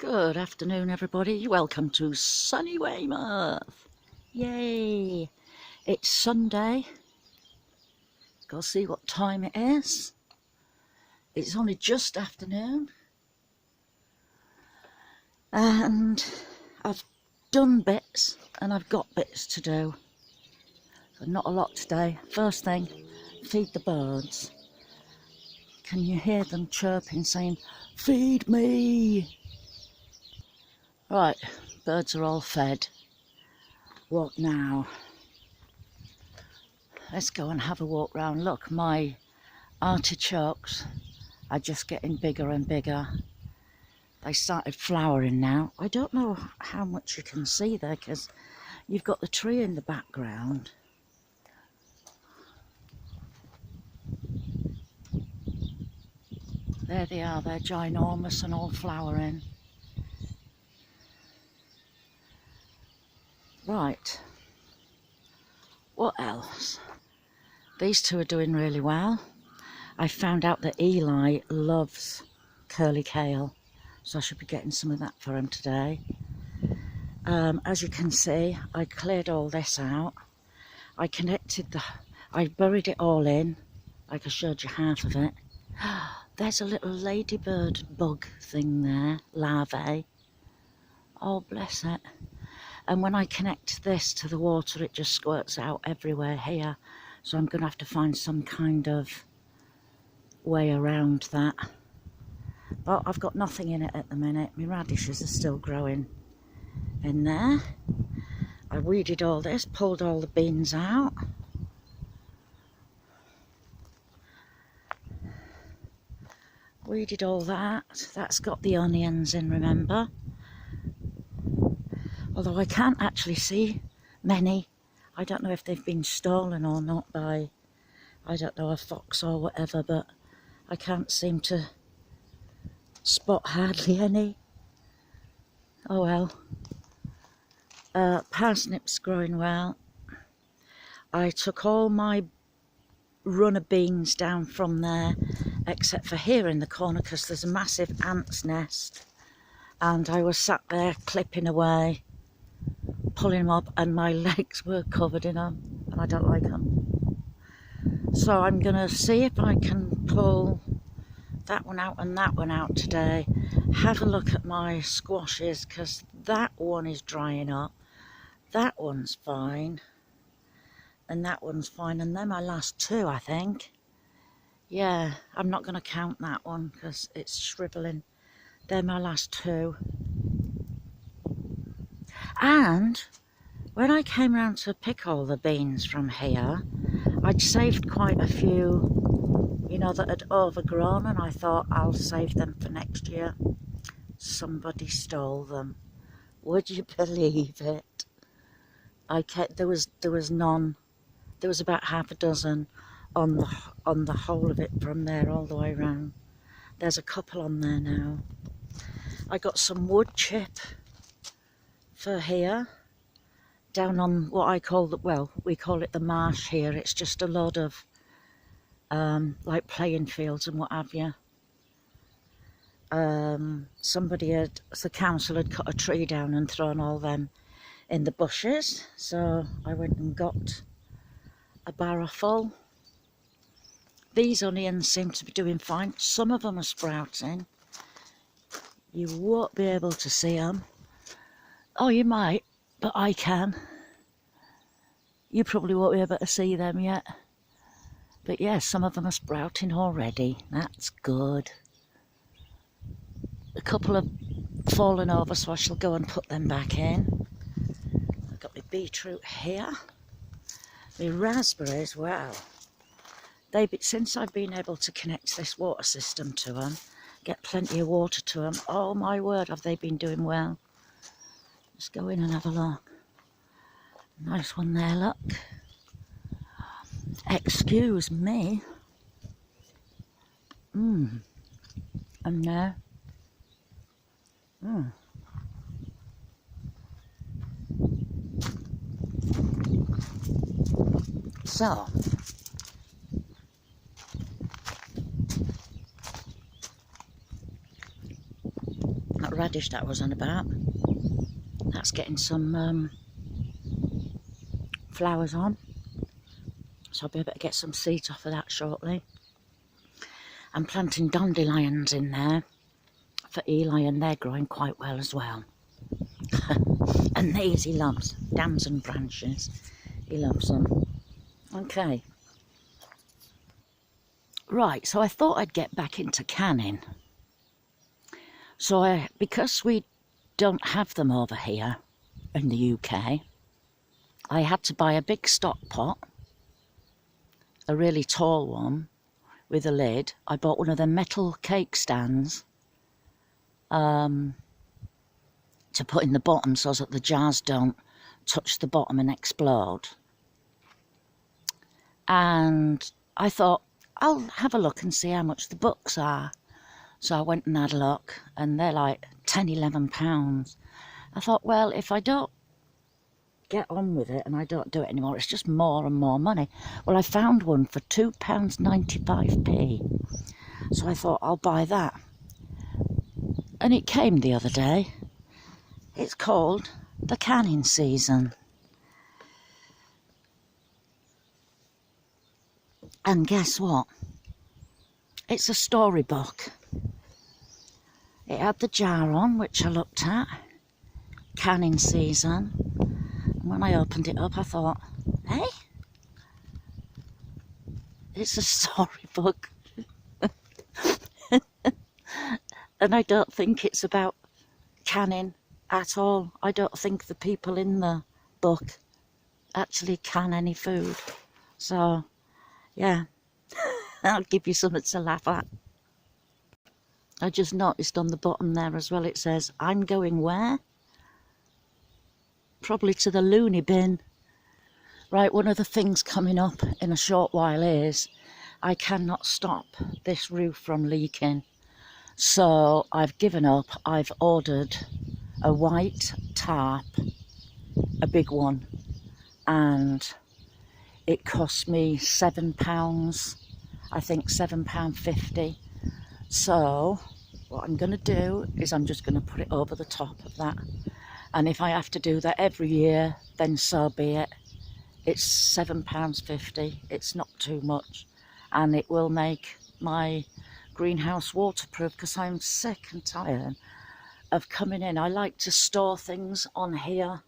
Good afternoon, everybody. Welcome to sunny Weymouth. Yay! It's Sunday. Go see what time it is. It's only just afternoon. And I've done bits and I've got bits to do. So not a lot today. First thing, feed the birds. Can you hear them chirping, saying, "Feed me"? Right, birds are all fed. What now? Let's go and have a walk round. Look, my artichokes are just getting bigger and bigger. They started flowering now. I don't know how much you can see there because you've got the tree in the background. There they are, they're ginormous and all flowering. Right, what else? These two are doing really well. I found out that Eli loves curly kale, so I should be getting some of that for him today. As you can see, I cleared all this out. I buried it all in, like I showed you half of it. There's a little ladybird bug thing there, larvae. Oh, bless it. And when I connect this to the water, it just squirts out everywhere here. So I'm going to have to find some kind of way around that. But I've got nothing in it at the minute. My radishes are still growing in there. I weeded all this, pulled all the beans out. Weeded all that. That's got the onions in, remember? Although I can't actually see many. I don't know if they've been stolen or not by, I don't know, a fox or whatever, but I can't seem to spot hardly any. Oh well. Parsnips growing well. I took all my runner beans down from there, except for here in the corner, because there's a massive ant's nest. And I was sat there clipping away, pulling them up, and my legs were covered in them, and I don't like them. So I'm going to see if I can pull that one out and that one out today. Have a look at my squashes, because that one is drying up. That one's fine. And that one's fine. And they're my last two, I think. Yeah, I'm not going to count that one because it's shriveling. They're my last two. And when I came round to pick all the beans from here, I'd saved quite a few, you know, that had overgrown, and I thought I'll save them for next year. Somebody stole them. Would you believe it? There was none. There was about half a dozen on the whole of it from there all the way around. There's a couple on there now. I got some wood chip for here, down on what I call we call it the marsh here. It's just a lot of like playing fields and what have you. The council had cut a tree down and thrown all them in the bushes, so I went and got a barrow full. These onions seem to be doing fine. Some of them are sprouting. You won't be able to see them. Oh, you might, but I can. You probably won't be able to see them yet. But yeah, some of them are sprouting already. That's good. A couple have fallen over, so I shall go and put them back in. I've got my beetroot here. My raspberries, wow. Since I've been able to connect this water system to them, get plenty of water to them, oh my word, have they been doing well. Let's go in and have a look. Nice one there, look. Excuse me. And there. So, radish that I was on about. That's getting some flowers on, so I'll be able to get some seeds off of that shortly. I'm planting dandelions in there for Eli, and they're growing quite well as well. And these he loves, damson branches, he loves them. Okay, right, so I thought I'd get back into canning. So because we don't have them over here in the UK, I had to buy a big stock pot, a really tall one with a lid. I bought one of the metal cake stands to put in the bottom so that the jars don't touch the bottom and explode. And I thought, I'll have a look and see how much the books are. So I went and had a look, and they're like £10–11. I thought, well, if I don't get on with it and I don't do it anymore, it's just more and more money. Well, I found one for £2.95p. So I thought, I'll buy that. And it came the other day. It's called The Canning Season. And guess what? It's a storybook. It had the jar on, which I looked at. Canning Season. And when I opened it up, I thought, hey? It's a storybook. And I don't think it's about canning at all. I don't think the people in the book actually can any food. So, yeah, I'll give you something to laugh at. I just noticed on the bottom there as well, it says, I'm going where? Probably to the loony bin. Right, one of the things coming up in a short while is I cannot stop this roof from leaking. So I've given up. I've ordered a white tarp, a big one, and it cost me £7, I think £7.50. So what I'm going to do is I'm just going to put it over the top of that. And if I have to do that every year, then so be it. It's £7.50. It's not too much. And it will make my greenhouse waterproof, because I'm sick and tired of coming in. I like to store things on here.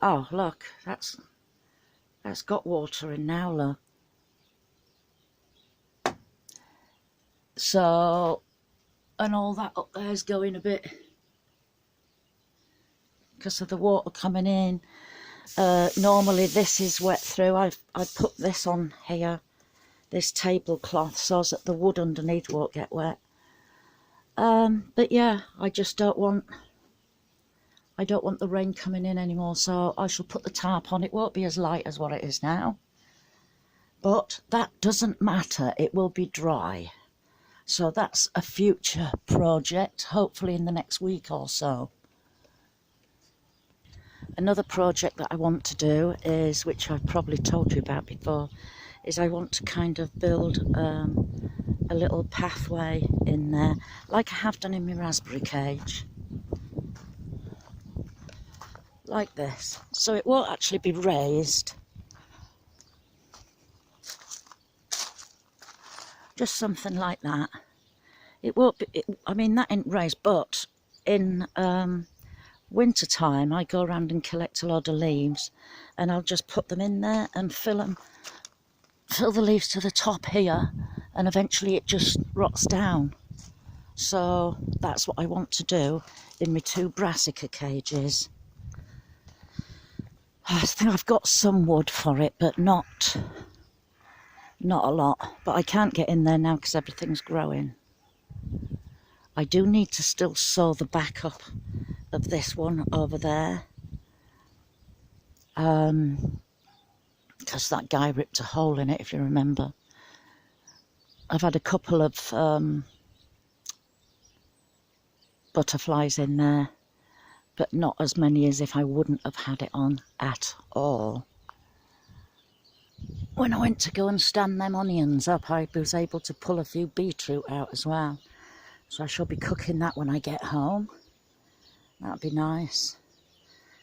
Oh, look, that's got water in now, look. So, and all that up there is going a bit because of the water coming in. Normally this is wet through. I put this on here, this tablecloth, so that the wood underneath won't get wet. But yeah, I just don't want the rain coming in anymore, so I shall put the tarp on. It won't be as light as what it is now, but that doesn't matter, it will be dry. So that's a future project, hopefully in the next week or so. Another project that I want to do is, which I've probably told you about before, is I want to kind of build a little pathway in there, like I have done in my raspberry cage. Like this. So it won't actually be raised. Just something like that. It won't be, I mean, that ain't raised, but in winter time I go around and collect a load of leaves, and I'll just put them in there and fill the leaves to the top here, and eventually it just rots down. So that's what I want to do in my 2 brassica cages. I think I've got some wood for it, but not a lot. But I can't get in there now because everything's growing. I do need to still sew the back up of this one over there, because that guy ripped a hole in it, if you remember. I've had a couple of butterflies in there, but not as many as if I wouldn't have had it on at all. When I went to go and stand them onions up, I was able to pull a few beetroot out as well. So I shall be cooking that when I get home. That'd be nice.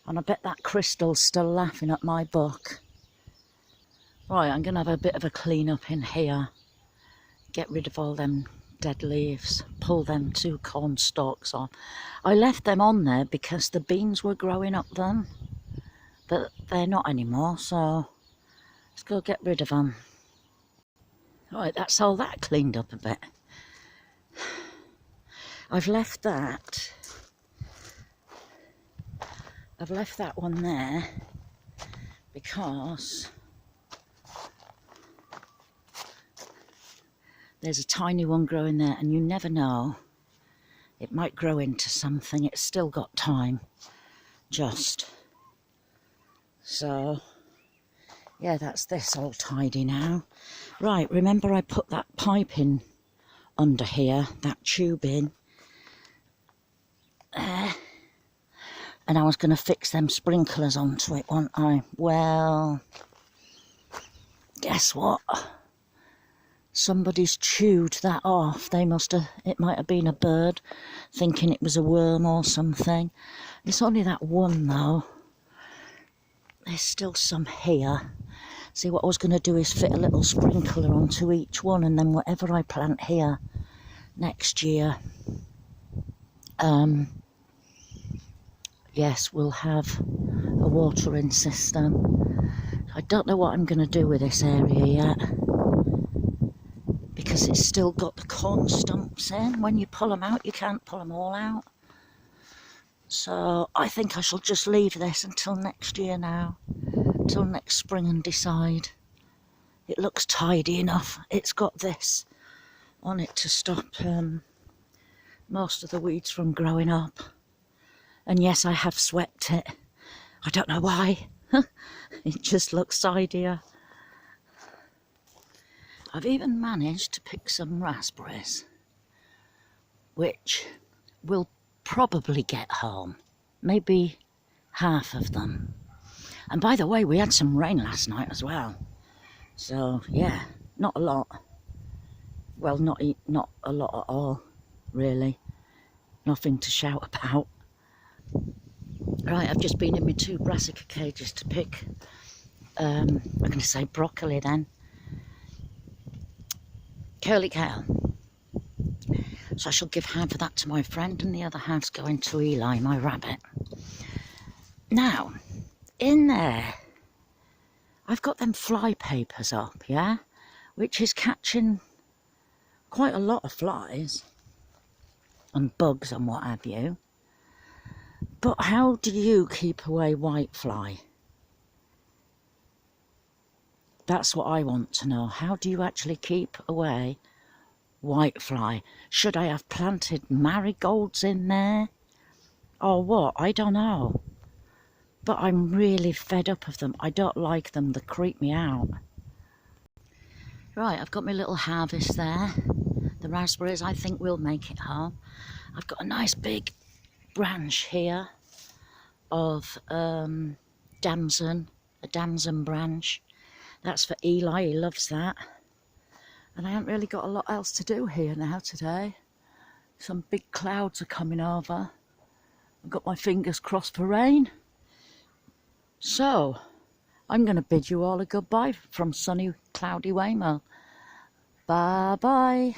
And I bet that Crystal's still laughing at my book. Right, I'm going to have a bit of a clean up in here. Get rid of all them dead leaves. Pull them 2 corn stalks on. I left them on there because the beans were growing up then. But they're not anymore, so let's go get rid of them. Right, that's all that cleaned up a bit. I've left that one there because there's a tiny one growing there, and you never know, it might grow into something. It's still got time, just. So yeah, that's this all tidy now. Right, remember I put that pipe in under here, that tube in there, and I was going to fix them sprinklers onto it, wasn't I? Well, guess what? Somebody's chewed that off. They must have, it might have been a bird thinking it was a worm or something. It's only that one though. There's still some here. See, what I was going to do is fit a little sprinkler onto each one, and then whatever I plant here next year, yes, we'll have a watering system. I don't know what I'm going to do with this area yet, because it's still got the corn stumps in. When you pull them out, you can't pull them all out. So I think I shall just leave this until next year now, till next spring, and decide. It looks tidy enough. It's got this on it to stop most of the weeds from growing up. And yes, I have swept it. I don't know why. It just looks tidier. I've even managed to pick some raspberries, which will probably get home. Maybe half of them. And by the way, we had some rain last night as well. So yeah, not a lot. Well, not a lot at all, really. Nothing to shout about. Right, I've just been in my 2 brassica cages to pick, I'm going to say broccoli then. Curly kale. So I shall give half of that to my friend, and the other half's going to Eli, my rabbit. Now, in there, I've got them fly papers up, yeah? Which is catching quite a lot of flies and bugs and what have you. But how do you keep away whitefly? That's what I want to know. How do you actually keep away whitefly? Should I have planted marigolds in there? Or what? I don't know. But I'm really fed up of them. I don't like them. They creep me out. Right, I've got my little harvest there. The raspberries, I think, will make it home. I've got a nice big branch here of damson, a damson branch. That's for Eli, he loves that. And I haven't really got a lot else to do here now today. Some big clouds are coming over. I've got my fingers crossed for rain. So, I'm going to bid you all a goodbye from sunny, cloudy Weymouth. Bye-bye.